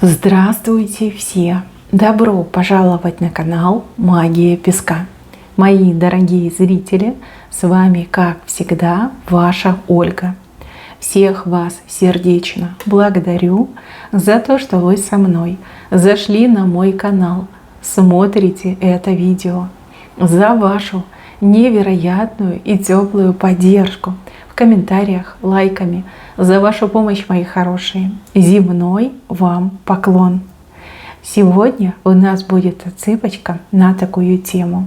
Здравствуйте все! Добро пожаловать на канал Магия Песка. Мои дорогие зрители, с вами, как всегда, ваша Ольга. Всех вас сердечно благодарю за то, что вы со мной зашли на мой канал, смотрите это видео, за вашу невероятную и теплую поддержку в комментариях, лайками, за вашу помощь, мои хорошие. Земной вам поклон. Сегодня у нас будет отсыпочка на такую тему.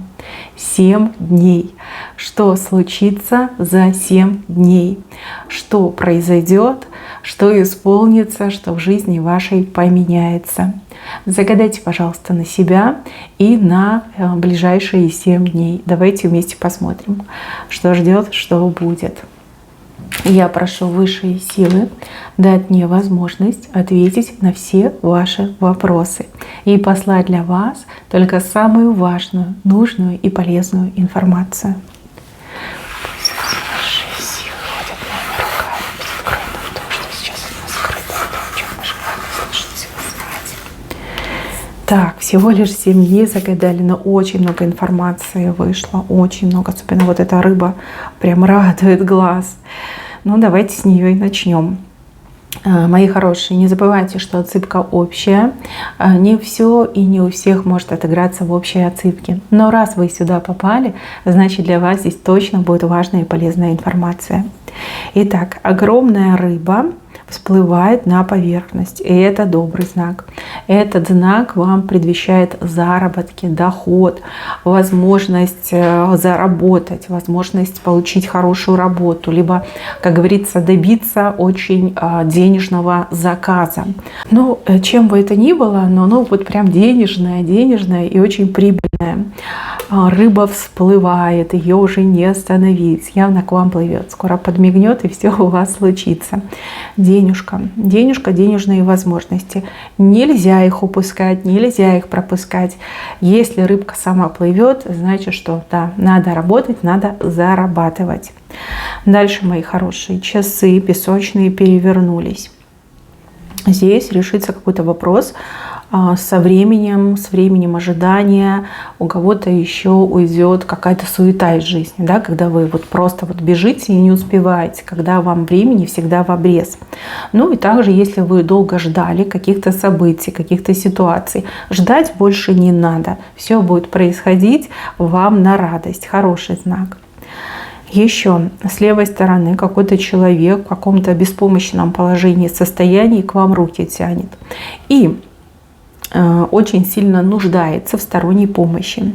7 дней. Что случится за 7 дней? Что произойдет? Что исполнится? Что в жизни вашей поменяется? Загадайте, пожалуйста, на себя и на ближайшие 7 дней. Давайте вместе посмотрим, что ждет, что будет. Я прошу высшие силы дать мне возможность ответить на все ваши вопросы и послать для вас только самую важную, нужную и полезную информацию. Так, всего лишь 7 дней загадали, но очень много информации вышло, очень много, особенно вот эта рыба прям радует глаз. Ну, давайте с нее и начнем. Мои хорошие, не забывайте, что отсыпка общая. Не все и не у всех может отыграться в общей отсыпке. Но раз вы сюда попали, значит для вас здесь точно будет важная и полезная информация. Итак, огромная рыба всплывает на поверхность, и это добрый знак. Этот знак вам предвещает заработки, доход, возможность заработать, возможность получить хорошую работу, либо, как говорится, добиться очень денежного заказа. Ну, чем бы это ни было, но оно вот прям денежное и очень прибыльное. Рыба всплывает, ее уже не остановить, явно к вам плывет, скоро подмигнет и все у вас случится. Денежка, денежные возможности. Нельзя их упускать, нельзя их пропускать. Если рыбка сама плывет, значит, что да, надо работать, надо зарабатывать. Дальше, мои хорошие, часы песочные перевернулись. Здесь решится какой-то вопрос со временем ожидания. У кого-то еще уйдет какая-то суета из жизни, да, когда вы вот просто вот бежите и не успеваете, когда вам времени всегда в обрез. Ну и также, если вы долго ждали каких-то событий, каких-то ситуаций, ждать больше не надо. Все будет происходить вам на радость. Хороший знак. Еще с левой стороны какой-то человек в каком-то беспомощном положении, состоянии к вам руки тянет. И очень сильно нуждается в сторонней помощи.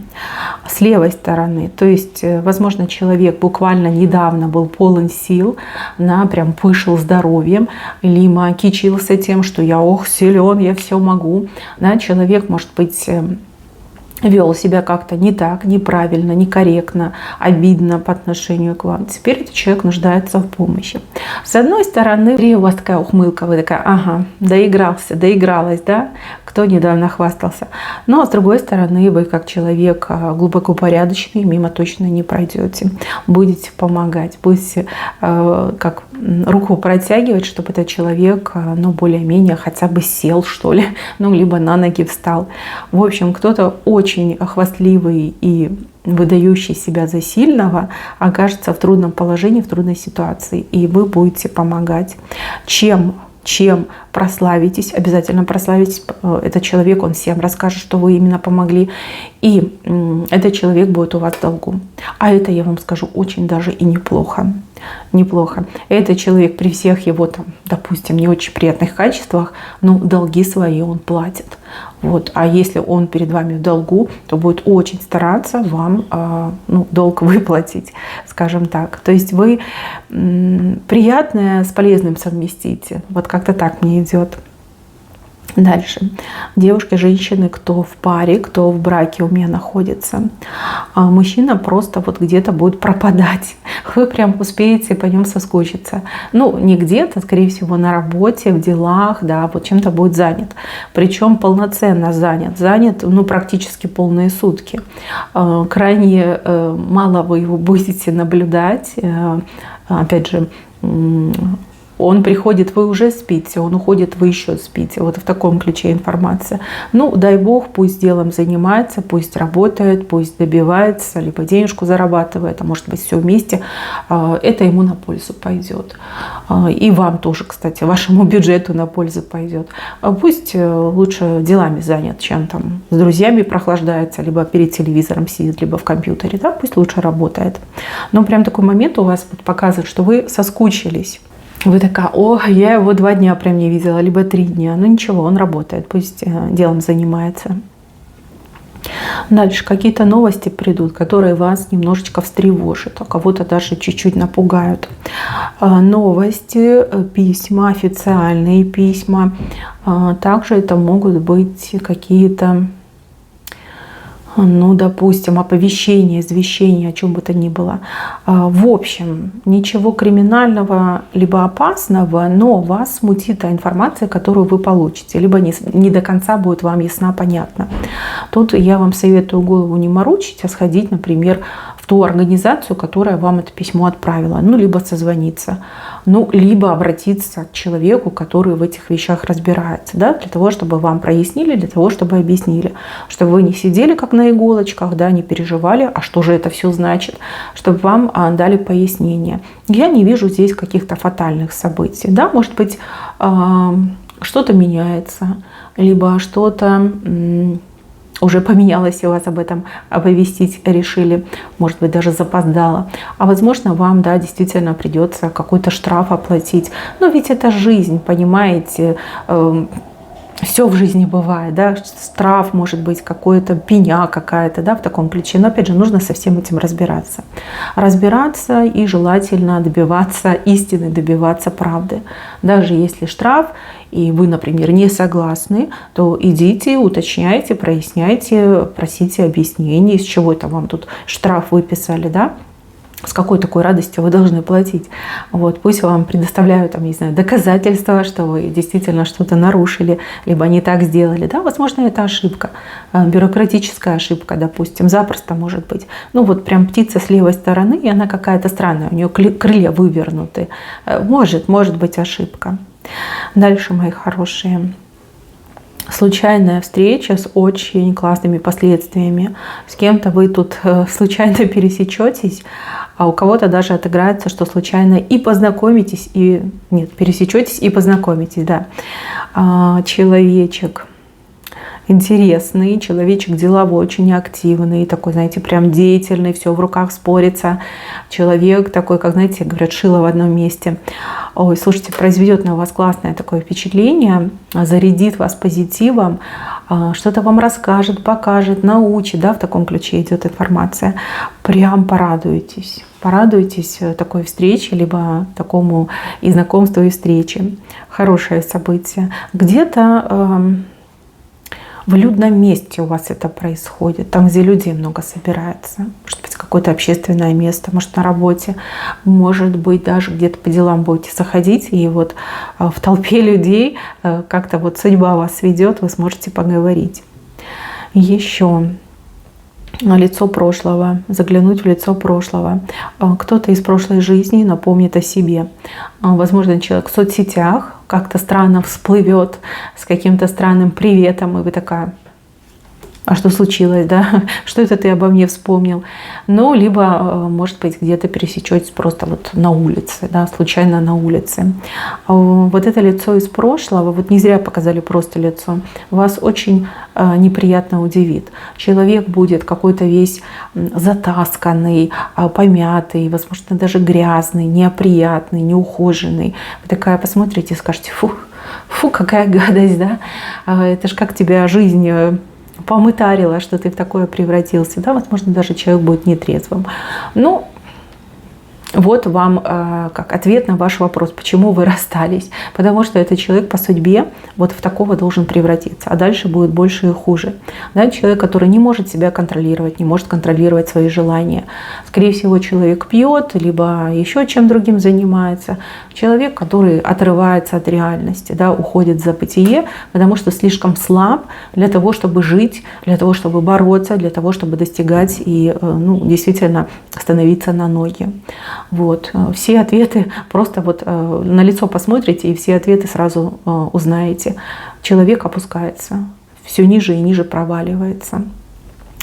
С левой стороны, то есть, возможно, человек буквально недавно был полон сил, прям пышил здоровьем, либо кичился тем, что я силен, я все могу. Да, человек, может быть, вел себя как-то не так, неправильно, некорректно, обидно по отношению к вам. Теперь этот человек нуждается в помощи. С одной стороны, у вас такая ухмылка, вы такая, ага, доигрался, доигралась, да? Кто недавно хвастался. Но с другой стороны, вы как человек глубоко порядочный, мимо точно не пройдете. Будете помогать, будете как руку протягивать, чтобы этот человек, более-менее хотя бы сел, что ли, либо на ноги встал. В общем, кто-то очень хвастливый и выдающий себя за сильного окажется в трудном положении, в трудной ситуации, и вы будете помогать. Чем прославитесь, обязательно прославитесь. Этот человек, он всем расскажет, что вы именно помогли. И этот человек будет у вас в долгу. А это, я вам скажу, очень даже и неплохо. Неплохо. Этот человек при всех его, допустим, не очень приятных качествах, долги свои он платит. Вот. А если он перед вами в долгу, то будет очень стараться вам долг выплатить, скажем так. То есть вы приятное с полезным совместите. Вот как-то так мне идет. Дальше. Девушки, женщины, кто в паре, кто в браке у меня находится. Мужчина просто вот где-то будет пропадать. Вы прям успеете по нему соскучиться. Не где-то, скорее всего, на работе, в делах, да, вот чем-то будет занят. Причем полноценно занят. Занят, практически полные сутки. Крайне мало вы его будете наблюдать. Опять же, Он приходит, вы уже спите, он уходит, вы еще спите. Вот в таком ключе информация. Ну, дай бог, пусть делом занимается, пусть работает, пусть добивается, либо денежку зарабатывает, а может быть все вместе. Это ему на пользу пойдет. И вам тоже, кстати, вашему бюджету на пользу пойдет. Пусть лучше делами занят, чем там с друзьями прохлаждается, либо перед телевизором сидит, либо в компьютере. Да? Пусть лучше работает. Но прям такой момент у вас показывает, что вы соскучились. Вы такая: о, я его 2 дня прям не видела, либо 3 дня. Ну ничего, он работает, пусть делом занимается. Дальше какие-то новости придут, которые вас немножечко встревожат, а кого-то даже чуть-чуть напугают. Новости, письма, официальные письма. Также это могут быть какие-то, ну, допустим, оповещение, извещение, о чем бы то ни было. В общем, ничего криминального либо опасного, но вас смутит та информация, которую вы получите, либо не до конца будет вам ясна, понятна. Тут я вам советую голову не морочить, а сходить, например, в ту организацию, которая вам это письмо отправила. Ну, либо созвониться, ну, либо обратиться к человеку, который в этих вещах разбирается, да, для того, чтобы вам прояснили, для того, чтобы объяснили, чтобы вы не сидели как на иголочках, да, не переживали, а что же это все значит, чтобы вам дали пояснение. Я не вижу здесь каких-то фатальных событий. Да, может быть, что-то меняется, либо что-то уже поменялось, и вас об этом оповестить решили, может быть, даже запоздало. А возможно, вам, да, действительно придется какой-то штраф оплатить. Но ведь это жизнь, понимаете, все в жизни бывает, да, штраф может быть, какой-то пеня какая-то, да, в таком ключе. Но опять же, нужно со всем этим разбираться. Разбираться и желательно добиваться истины, добиваться правды. Даже если штраф, и вы, например, не согласны, то идите, уточняйте, проясняйте, просите объяснений, из чего это вам тут штраф выписали, да. С какой такой радостью вы должны платить. Вот, пусть вам предоставляют, там, не знаю, доказательства, что вы действительно что-то нарушили, либо не так сделали. Да? Возможно, это ошибка, бюрократическая ошибка, допустим, запросто может быть. Ну вот прям птица с левой стороны, и она какая-то странная, у нее крылья вывернуты. Может быть ошибка. Дальше, мои хорошие. Случайная встреча с очень классными последствиями. С кем-то вы тут случайно пересечетесь, а у кого-то даже отыграется, что случайно и познакомитесь, и... Нет, пересечетесь и познакомитесь, да. Человечек интересный, человечек деловой, очень активный, такой, знаете, прям деятельный, все в руках спорится. Человек такой, как, знаете, говорят, шило в одном месте. Ой, слушайте, произведет на вас классное такое впечатление, зарядит вас позитивом, что-то вам расскажет, покажет, научит, да, в таком ключе идет информация. Прям порадуетесь. Порадуйтесь такой встрече, либо такому и знакомству, и встрече. Хорошее событие. Где-то в людном месте у вас это происходит, там, где людей много собирается. Может быть, какое-то общественное место, может, на работе, может быть, даже где-то по делам будете заходить, и вот в толпе людей как-то вот судьба вас ведет, вы сможете поговорить. Еще лицо прошлого, заглянуть в лицо прошлого. Кто-то из прошлой жизни напомнит о себе. Возможно, человек в соцсетях как-то странно всплывет с каким-то странным приветом, и вы такая: а что случилось, да? Что это ты обо мне вспомнил? Ну, либо, может быть, где-то пересечетесь просто вот на улице, да, случайно на улице. Вот это лицо из прошлого, вот не зря показали просто лицо, вас очень неприятно удивит. Человек будет какой-то весь затасканный, помятый, возможно, даже грязный, неопрятный, неухоженный. Вы такая посмотрите и скажете: фу, какая гадость, да? Это ж как тебя жизнь помытарила, что ты в такое превратился. Да, возможно, даже человек будет нетрезвым. Ну, вот вам как ответ на ваш вопрос, почему вы расстались. Потому что этот человек по судьбе вот в такого должен превратиться, а дальше будет больше и хуже. Да, человек, который не может себя контролировать, не может контролировать свои желания. Скорее всего, человек пьет, либо еще чем другим занимается. Человек, который отрывается от реальности, да, уходит в забытие, потому что слишком слаб для того, чтобы жить, для того, чтобы бороться, для того, чтобы достигать и, ну, действительно становиться на ноги. Вот. Все ответы просто вот на лицо посмотрите, и все ответы сразу узнаете. Человек опускается, все ниже и ниже проваливается,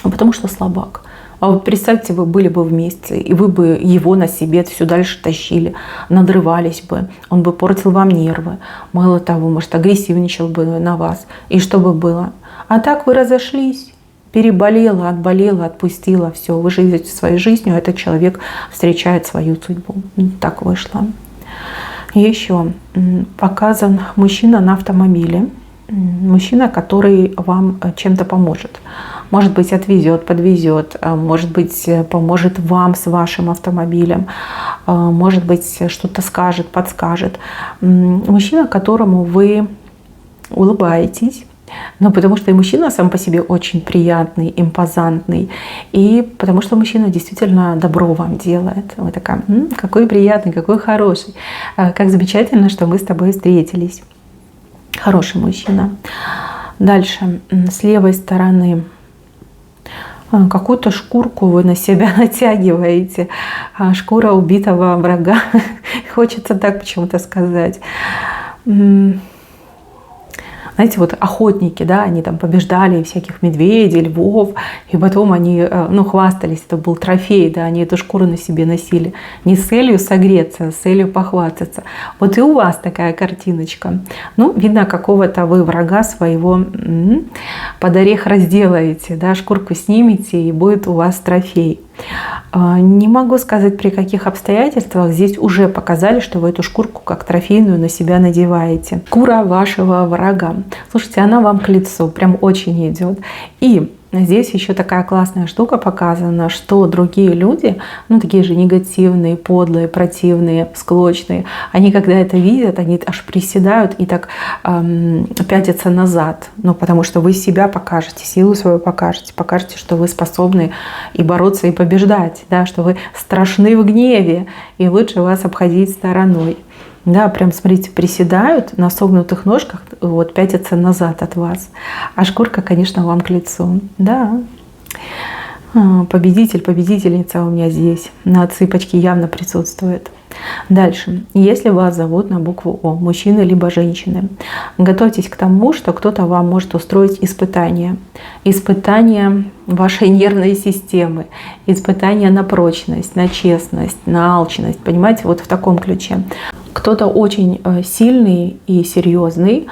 потому что слабак. А вот представьте, вы были бы вместе, и вы бы его на себе все дальше тащили, надрывались бы, он бы портил вам нервы, мало того, может, агрессивничал бы на вас. И что бы было? А так вы разошлись, переболела, отболела, отпустила, все, вы живете своей жизнью, а этот человек встречает свою судьбу. Так вышло. Еще показан мужчина на автомобиле. Мужчина, который вам чем-то поможет. Может быть, отвезет, подвезет, может быть, поможет вам с вашим автомобилем, может быть, что-то скажет, подскажет. Мужчина, которому вы улыбаетесь, ну, потому что и мужчина сам по себе очень приятный, импозантный, и потому что мужчина действительно добро вам делает. Вы такая, какой приятный, какой хороший, как замечательно, что мы с тобой встретились. Хороший мужчина. Дальше, с левой стороны, какую-то шкурку вы на себя натягиваете. Шкура убитого врага. Хочется так почему-то сказать. Знаете, вот охотники, да, они там побеждали всяких медведей, львов, и потом они, ну, хвастались, это был трофей, да, они эту шкуру на себе носили не с целью согреться, а с целью похвастаться. Вот и у вас такая картиночка. Ну, видно, какого-то вы врага своего под орех разделаете, да, шкурку снимете, и будет у вас трофей. Не могу сказать, при каких обстоятельствах. Здесь уже показали, что вы эту шкурку как трофейную на себя надеваете. Шкура вашего врага. Слушайте, она вам к лицу, прям очень идет. И здесь еще такая классная штука показана, что другие люди, ну такие же негативные, подлые, противные, склочные, они когда это видят, они аж приседают и так пятятся назад. Ну потому что вы себя покажете, силу свою покажете, покажете, что вы способны и бороться, и побеждать, да, что вы страшны в гневе, и лучше вас обходить стороной. Да, прям, смотрите, приседают на согнутых ножках, вот, пятятся назад от вас. А шкурка, конечно, вам к лицу. Да. Победитель, победительница у меня здесь. На цыпочке явно присутствует. Дальше. Если вас зовут на букву О, мужчины либо женщины, готовьтесь к тому, что кто-то вам может устроить испытание. Испытание вашей нервной системы, испытание на прочность, на честность, на алчность. Понимаете, вот в таком ключе. Кто-то очень сильный и серьезный,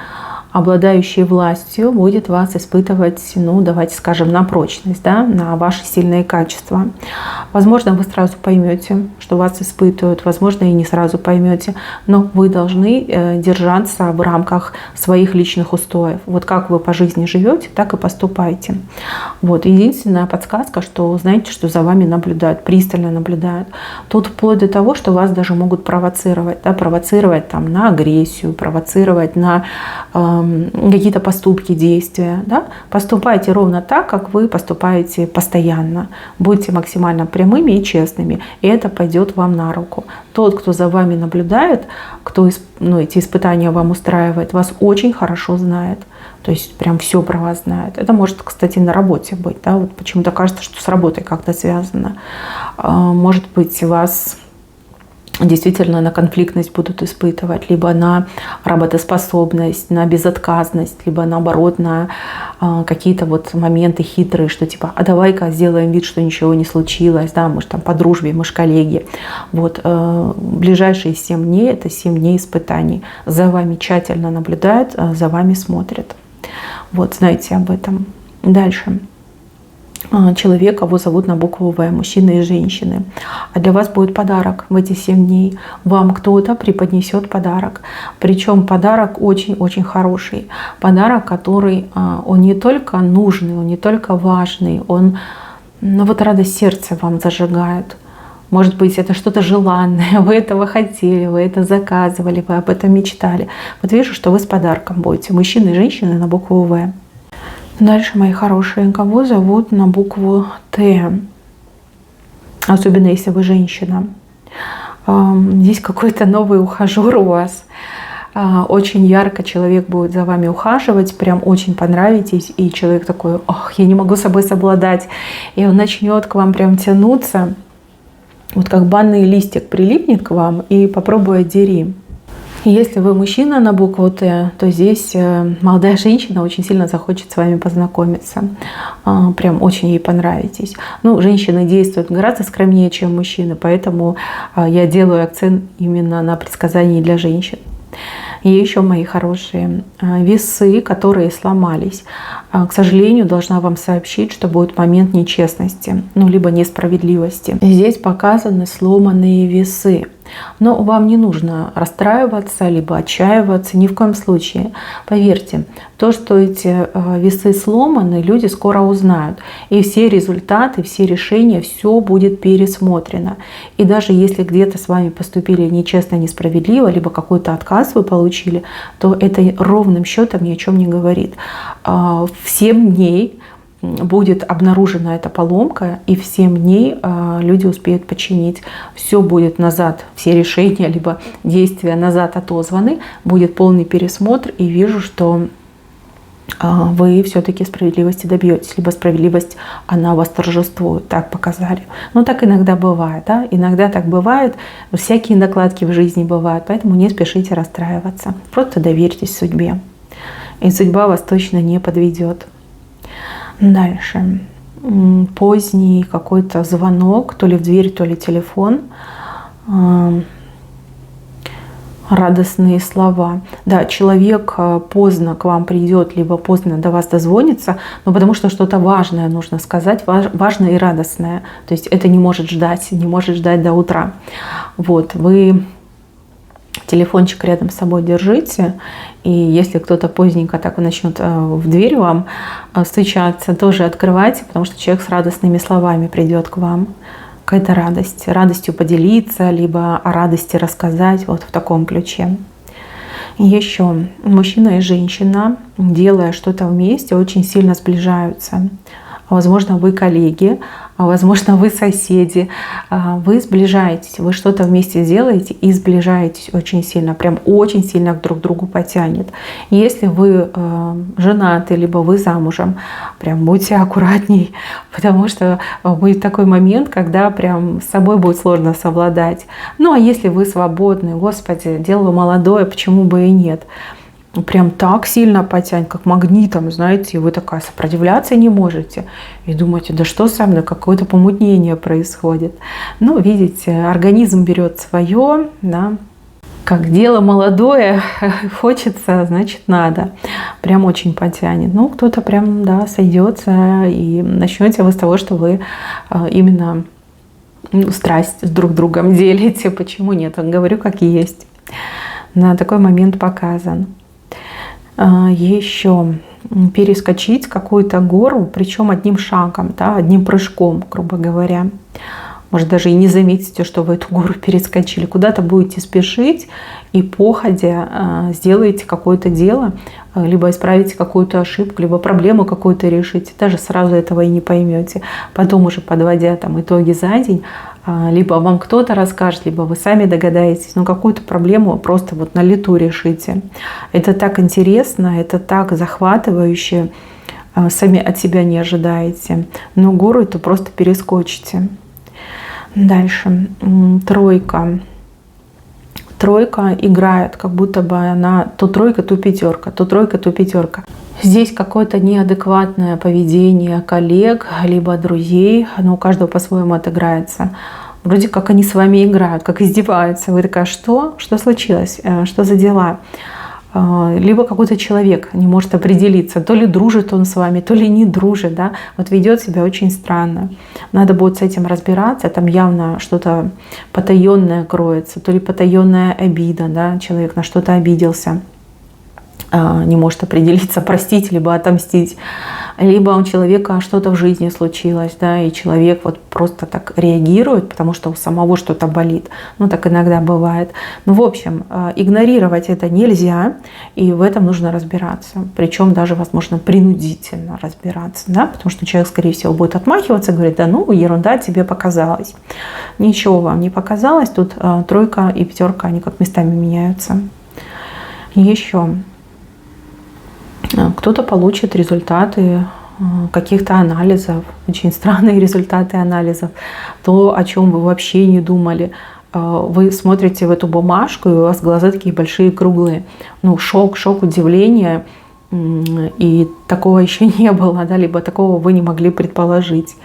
обладающий властью, будет вас испытывать, ну, давайте скажем, на прочность, да, на ваши сильные качества. Возможно, вы сразу поймете, что вас испытывают, возможно, и не сразу поймете, но вы должны держаться в рамках своих личных устоев. Вот как вы по жизни живете, так и поступайте. Вот. Единственная подсказка, что знаете, что за вами наблюдают, пристально наблюдают. Тут вплоть до того, что вас даже могут провоцировать, да, провоцировать там, на агрессию, провоцировать на какие-то поступки, действия. Да? Поступайте ровно так, как вы поступаете постоянно. Будьте максимально прямыми и честными, и это пойдет вам на руку. Тот, кто за вами наблюдает, кто эти испытания вам устраивает, вас очень хорошо знает. То есть прям все про вас знает. Это может, кстати, на работе быть. Да? Вот почему-то кажется, что с работой как-то связано. Может быть, вас действительно на конфликтность будут испытывать, либо на работоспособность, на безотказность, либо наоборот на какие-то вот моменты хитрые, что типа, а давай-ка сделаем вид, что ничего не случилось, да, мы же там по дружбе, мы же коллеги. Вот ближайшие 7 дней — это 7 дней испытаний. За вами тщательно наблюдают, за вами смотрят. Вот, знаете об этом. Дальше. Человек, кого зовут на букву В, мужчины и женщины. А для вас будет подарок в эти 7 дней. Вам кто-то преподнесет подарок. Причем подарок очень-очень хороший. Подарок, который, он не только нужный, он не только важный, он, ну вот радость сердца вам зажигает. Может быть, это что-то желанное, вы этого хотели, вы это заказывали, вы об этом мечтали. Вот вижу, что вы с подарком будете. Мужчины и женщины на букву В. Дальше, мои хорошие, кого зовут на букву Т? Особенно если вы женщина. Здесь какой-то новый ухажер у вас. Очень ярко человек будет за вами ухаживать, прям очень понравитесь. И человек такой, ох, я не могу с собой совладать. И он начнет к вам прям тянуться. вот как банный листик прилипнет к вам и попробуй отдери. Если вы мужчина на букву Т, то здесь молодая женщина очень сильно захочет с вами познакомиться. Прям очень ей понравитесь. Ну, женщины действуют гораздо скромнее, чем мужчины, поэтому я делаю акцент именно на предсказании для женщин. И еще, мои хорошие, весы, которые сломались. К сожалению, должна вам сообщить, что будет момент нечестности, ну, либо несправедливости. Здесь показаны сломанные весы. Но вам не нужно расстраиваться, либо отчаиваться, ни в коем случае. Поверьте, то, что эти весы сломаны, люди скоро узнают. И все результаты, все решения, все будет пересмотрено. И даже если где-то с вами поступили нечестно, несправедливо, либо какой-то отказ вы получили, то это ровным счетом ни о чем не говорит. В 7 дней будет обнаружена эта поломка, и в 7 дней люди успеют починить. Все будет назад, все решения, либо действия назад отозваны, будет полный пересмотр, и вижу, что вы все-таки справедливости добьетесь, либо справедливость, она восторжествует, так показали. Но так иногда бывает, да? Иногда так бывает, всякие накладки в жизни бывают, поэтому не спешите расстраиваться, просто доверьтесь судьбе, и судьба вас точно не подведет. Дальше. Поздний какой-то звонок, то ли в дверь, то ли телефон. Радостные слова. Да, человек поздно к вам придет, либо поздно до вас дозвонится, но потому что что-то важное нужно сказать, важное и радостное. То есть это не может ждать до утра. Вот, вы телефончик рядом с собой держите, и если кто-то поздненько так и начнет в дверь вам стучаться, тоже открывайте, потому что человек с радостными словами придет к вам. Какая-то радость, радостью поделиться, либо о радости рассказать, вот в таком ключе. И еще мужчина и женщина, делая что-то вместе, очень сильно сближаются. Возможно, вы коллеги, возможно, вы соседи, вы сближаетесь, вы что-то вместе делаете и сближаетесь очень сильно, прям очень сильно друг к другу потянет. Если вы женаты, либо вы замужем, прям будьте аккуратней, потому что будет такой момент, когда прям с собой будет сложно совладать. Ну а если вы свободны, Господи, дело молодое, почему бы и нет? Прям так сильно потянет, как магнитом, знаете, и вы такая сопротивляться не можете. И думаете, да что со мной, какое-то помутнение происходит. Ну, видите, организм берет свое, да. Как дело молодое, хочется, значит, надо. Прям очень потянет. Ну, кто-то прям, да, сойдется, и начнете вы с того, что вы именно страсть с друг другом делите. Почему нет? Говорю, как есть. На такой момент показан. Еще перескочить какую-то гору, причем одним шагом, да, одним прыжком, грубо говоря. Может, даже и не заметите, что вы эту гору перескочили. Куда-то будете спешить и походя сделаете какое-то дело, либо исправите какую-то ошибку, либо проблему какую-то решите. Даже сразу этого и не поймете. Потом уже подводя там итоги за день, либо вам кто-то расскажет, либо вы сами догадаетесь, но какую-то проблему просто вот на лету решите. Это так интересно, это так захватывающе, сами от себя не ожидаете. Но гору эту просто перескочите. Дальше. Тройка. Тройка играет, как будто бы она то тройка, то пятерка, то тройка, то пятерка. Здесь какое-то неадекватное поведение коллег, либо друзей, но у каждого по-своему отыграется. Вроде как они с вами играют, как издеваются. Вы такая, что? Что случилось? Что за дела? Либо какой-то человек не может определиться, то ли дружит он с вами, то ли не дружит, да, вот ведет себя очень странно. Надо будет с этим разбираться, там явно что-то потаенное кроется, то ли потаенная обида, да, человек на что-то обиделся, не может определиться, простить, либо отомстить. Либо у человека что-то в жизни случилось, да, и человек вот просто так реагирует, потому что у самого что-то болит. Ну, так иногда бывает. Ну, в общем, игнорировать это нельзя, и в этом нужно разбираться. Причем даже, возможно, принудительно разбираться, да, потому что человек, скорее всего, будет отмахиваться, говорит, да ну, ерунда, тебе показалось. Ничего вам не показалось, тут тройка и пятерка, они как местами меняются. Еще. Кто-то получит результаты каких-то анализов, очень странные результаты анализов, то, о чем вы вообще не думали. Вы смотрите в эту бумажку, и у вас глаза такие большие, круглые. Ну, шок, удивление. И такого еще не было, да, либо такого вы не могли предположить.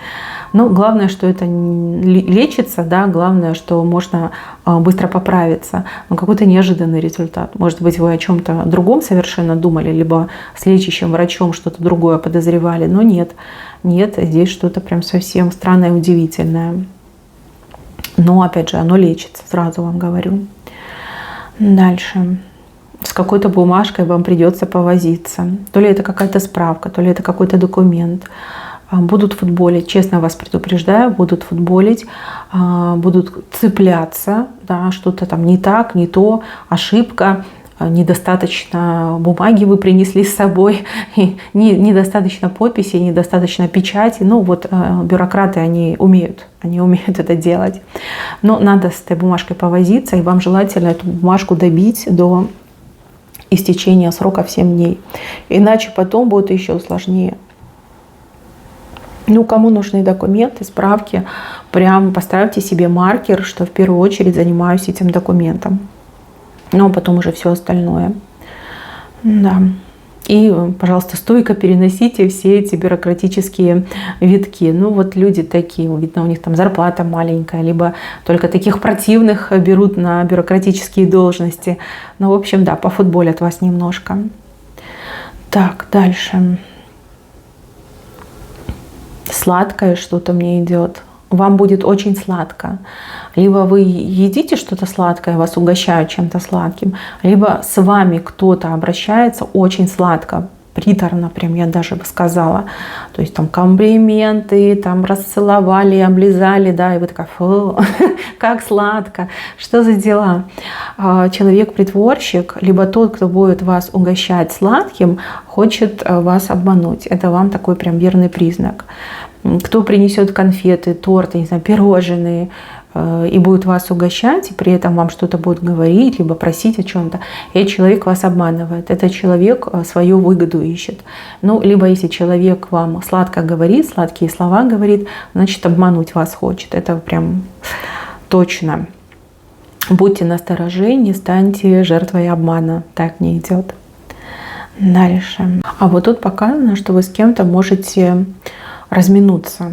Но главное, что это лечится, да, главное, что можно быстро поправиться. Но какой-то неожиданный результат. Может быть, вы о чем-то другом совершенно думали, либо с лечащим врачом что-то другое подозревали, но нет, здесь что-то прям совсем странное и удивительное. Но, опять же, оно лечится, сразу вам говорю. Дальше. С какой-то бумажкой вам придется повозиться. То ли это какая-то справка, то ли это какой-то документ. Будут футболить, честно вас предупреждаю, будут футболить, будут цепляться, да, что-то там не так, не то, ошибка, недостаточно бумаги вы принесли с собой, недостаточно подписи, недостаточно печати. Ну вот бюрократы, они умеют это делать. Но надо с этой бумажкой повозиться, и вам желательно эту бумажку добить до истечения срока в 7 дней. Иначе потом будет еще сложнее. Ну, кому нужны документы, справки, прям поставьте себе маркер, что в первую очередь занимаюсь этим документом. Ну, а потом уже все остальное. Да. И, пожалуйста, стойко переносите все эти бюрократические витки. Ну, вот люди такие, видно, у них там зарплата маленькая, либо только таких противных берут на бюрократические должности. Ну, в общем, да, пофутболят вас немножко. Так, дальше. Сладкое что-то мне идет. Вам будет очень сладко. Либо вы едите что-то сладкое, вас угощают чем-то сладким, либо с вами кто-то обращается очень сладко, приторно, прям я даже бы сказала. То есть там комплименты, там расцеловали, облизали, да, и вы такая, фу, как сладко, что за дела? Человек-притворщик, либо тот, кто будет вас угощать сладким, хочет вас обмануть. Это вам такой прям верный признак. Кто принесет конфеты, торты, не знаю, пирожные, и будет вас угощать, и при этом вам что-то будет говорить, либо просить о чем-то, этот человек вас обманывает. Этот человек свою выгоду ищет. Ну, либо если человек вам сладко говорит, сладкие слова говорит, значит, обмануть вас хочет. Это прям точно. Будьте настороже, не станьте жертвой обмана. Так не идет. Дальше. А вот тут показано, что вы с кем-то можете разминуться.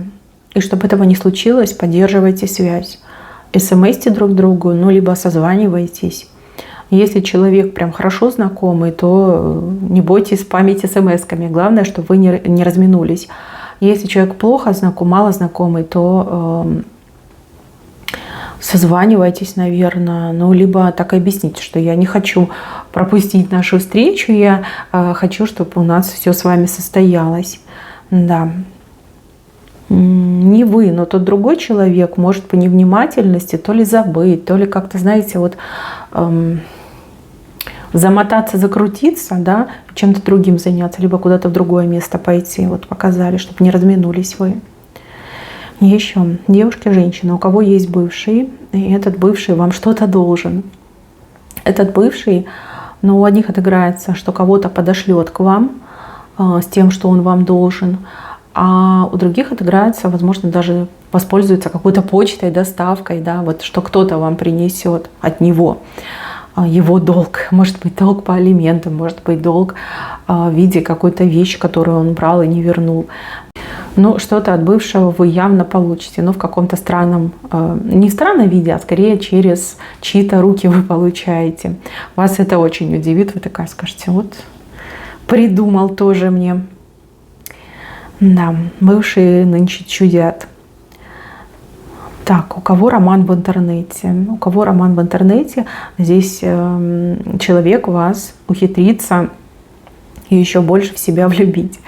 И чтобы этого не случилось, поддерживайте связь. СМСьте друг другу, ну, либо созванивайтесь. Если человек прям хорошо знакомый, то не бойтесь спамить смс-ками. Главное, чтобы вы не разминулись. Если человек плохо знаком, мало знакомый, то созванивайтесь, наверное. Ну, либо так и объясните, что я не хочу пропустить нашу встречу, я хочу, чтобы у нас все с вами состоялось. Да. Не вы, но тот другой человек может по невнимательности то ли забыть, то ли как-то, знаете, вот замотаться, закрутиться, да, чем-то другим заняться, либо куда-то в другое место пойти. Вот показали, чтобы не разминулись вы. Еще девушки, женщины, у кого есть бывший, и этот бывший вам что-то должен. Этот бывший, но у одних отыграется, что кого-то подошлет к вам с тем, что он вам должен, а у других отыграется, возможно, даже воспользуется какой-то почтой, доставкой, да, вот что кто-то вам принесет от него его долг. Может быть, долг по алиментам, может быть, долг в виде какой-то вещи, которую он брал и не вернул. Но что-то от бывшего вы явно получите, но в каком-то странном, не в странном виде, а скорее через чьи-то руки вы получаете. Вас это очень удивит, вы такая скажете, вот придумал тоже мне. Да, бывшие нынче чудят. Так, у кого роман в интернете? У кого роман в интернете, здесь человек вас ухитрится и еще больше в себя влюбить.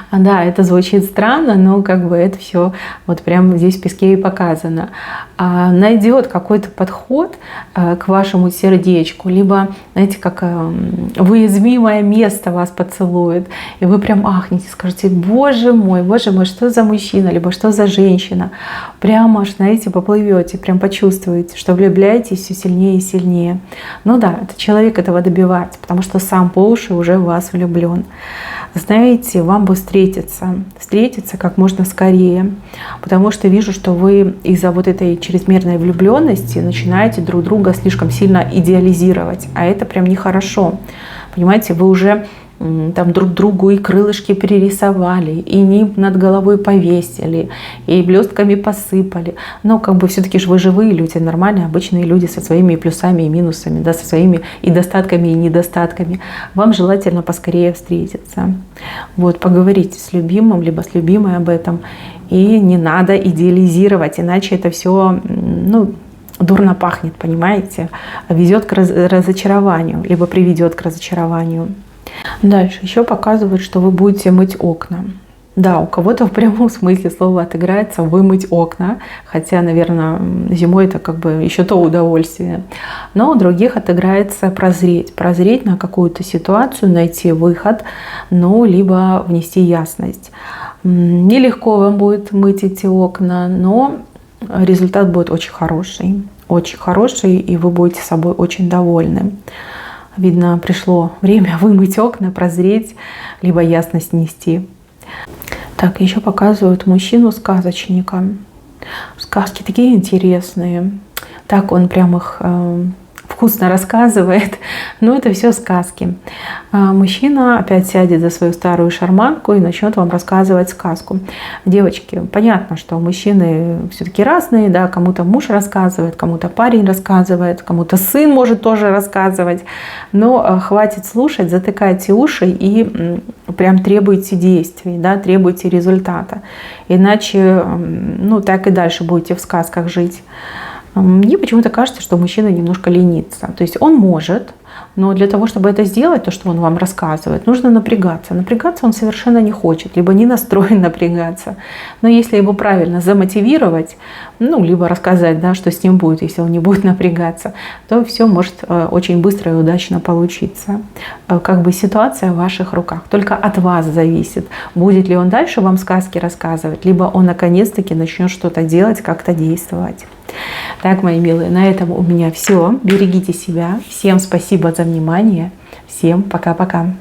Да, это звучит странно, но как бы это все вот прямо здесь в песке и показано. найдет какой-то подход к вашему сердечку, либо, знаете, как в уязвимое место вас поцелует, и вы прям ахнете, скажете: боже мой, что за мужчина, либо что за женщина. Прямо аж, знаете, поплывете, прям почувствуете, что влюбляетесь все сильнее и сильнее. Ну да, этот человек этого добивается, потому что сам по уши уже в вас влюблен. Знаете, вам бы встретиться как можно скорее, потому что вижу, что вы из-за вот этой чрезмерной влюбленности начинаете друг друга слишком сильно идеализировать, а это прям нехорошо. Понимаете, вы уже там друг другу и крылышки перерисовали, и нимб над головой повесили, и блестками посыпали. Но как бы все-таки же вы живые люди, нормальные, обычные люди со своими плюсами и минусами, да, со своими и достатками, и недостатками. Вам желательно поскорее встретиться. Вот, поговорите с любимым, либо с любимой об этом. И не надо идеализировать, иначе это все, дурно пахнет, понимаете? Ведет к разочарованию, либо приведет к разочарованию. Дальше еще показывают, что вы будете мыть окна. Да, у кого-то в прямом смысле слова отыграется вымыть окна, хотя, наверное, зимой это как бы еще то удовольствие. Но у других отыграется прозреть на какую-то ситуацию, найти выход, либо внести ясность. Нелегко вам будет мыть эти окна, но результат будет очень хороший, и вы будете собой очень довольны. Видно, пришло время вымыть окна, прозреть, либо ясность нести. Так, еще показывают мужчину-сказочника. Сказки такие интересные. Так он прям их вкусно рассказывает, но это все сказки. Мужчина опять сядет за свою старую шарманку и начнет вам рассказывать сказку. Девочки, понятно, что мужчины все-таки разные, да, кому-то муж рассказывает, кому-то парень рассказывает, кому-то сын может тоже рассказывать, но хватит слушать, затыкайте уши и прям требуйте действий, да, требуйте результата, иначе, так и дальше будете в сказках жить. Мне почему-то кажется, что мужчина немножко ленится. То есть он может, но для того, чтобы это сделать, то, что он вам рассказывает, нужно напрягаться. Напрягаться он совершенно не хочет, либо не настроен напрягаться. Но если его правильно замотивировать, либо рассказать, да, что с ним будет, если он не будет напрягаться, то все может очень быстро и удачно получиться. Как бы ситуация в ваших руках. Только от вас зависит, будет ли он дальше вам сказки рассказывать, либо он наконец-таки начнет что-то делать, как-то действовать. Так, мои милые, на этом у меня все. Берегите себя. Всем спасибо за внимание. Всем пока-пока.